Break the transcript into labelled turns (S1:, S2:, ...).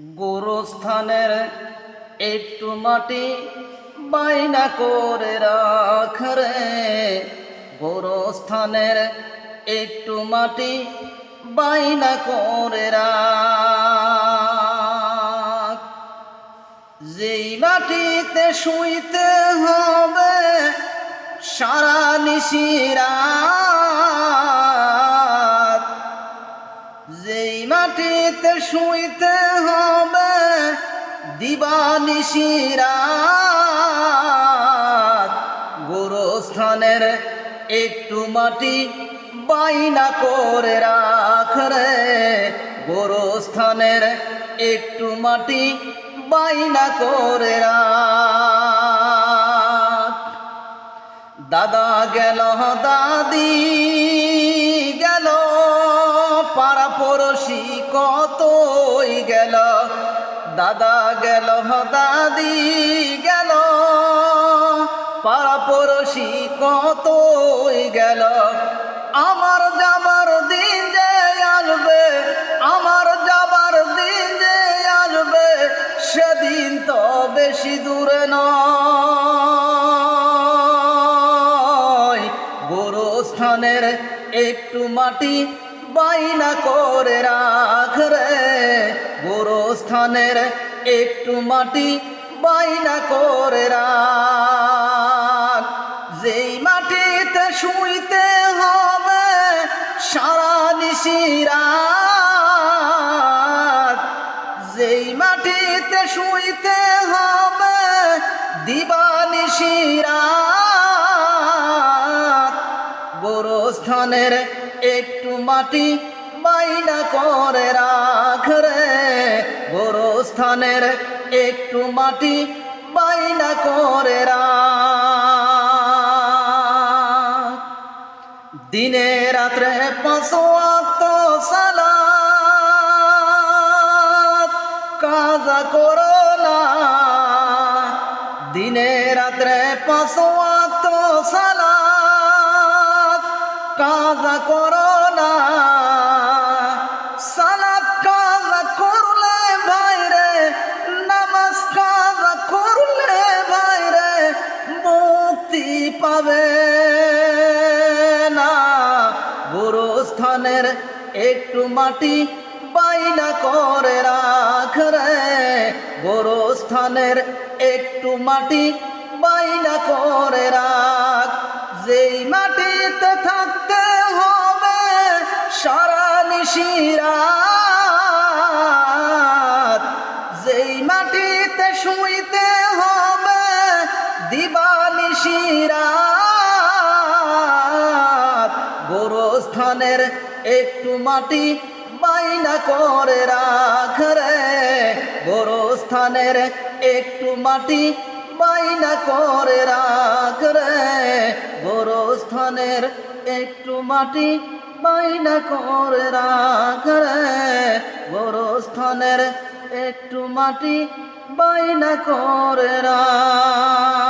S1: গোরস্থানের একটু মাটি বাইনা করে রাখ রে, গোরস্থানের একটু মাটি বাইনা করে রাখ। যেই মাটিতে শুইতে হবে সারা নিশিরাত, যেই মাটিতে শুইতে হবে দিবানিশিরাত, গোরস্থানের একটু মাটি বাইনা করে রাখ রে, গোরস্থানের একটু মাটি বাইনা করে রাখ। দাদা গেল দাদি গেল, পাড়া পড়শি কতই গেল, দাদা গেল দাদি গেল, পাড়া পড়শি কতই গেল। আমার যাবার দিন যে আসবে, আমার যাবার দিন যে আসবে, সেদিন তো বেশি দূরে নয়। গোরস্থানের একটু মাটি বাইনা করে রাখ রে, গোরস্থানের একটু মাটি বাইনা করে রাখ। যেই মাটিতে শুইতে হবে সারা নিশিরাত, যেই মাটিতে শুইতে হবে দিবানিশিরাত, গোরস্থানের একটু মাটি বাইনা করে রাখ রে, গোরস্থানের একটু মাটি বাইনা করে রাখ। দিনে রাত্রে 5 ওয়াক্ত সালাত কাজা করো না, দিনে রাত্রে 5 ওয়াক্ত সালাত কাজা করো না। সালাত কাজা করলে ভাইরে, নামাজ কাজা করলে ভাইরে মুক্তি পাবে না। গোরস্থানের একটু মাটি বাইনা করে রাখ রে, গোরস্থানের একটু মাটি বাইনা করে রাখ। যেই মাটিতে থাকতে হবে সারা নিশিরাত, যেই মাটিতে শুইতে হবে দিবানিশিরাত, গোরস্থানের একটু মাটি বাইনা করে রাখ রে, গোরস্থানের একটু মাটি বাইনা করে রাখ রে, গোরস্থানের একটু মাটি বাইনা করে রাখ রে, গোরস্থানের একটু মাটি বাইনা করে রাখ।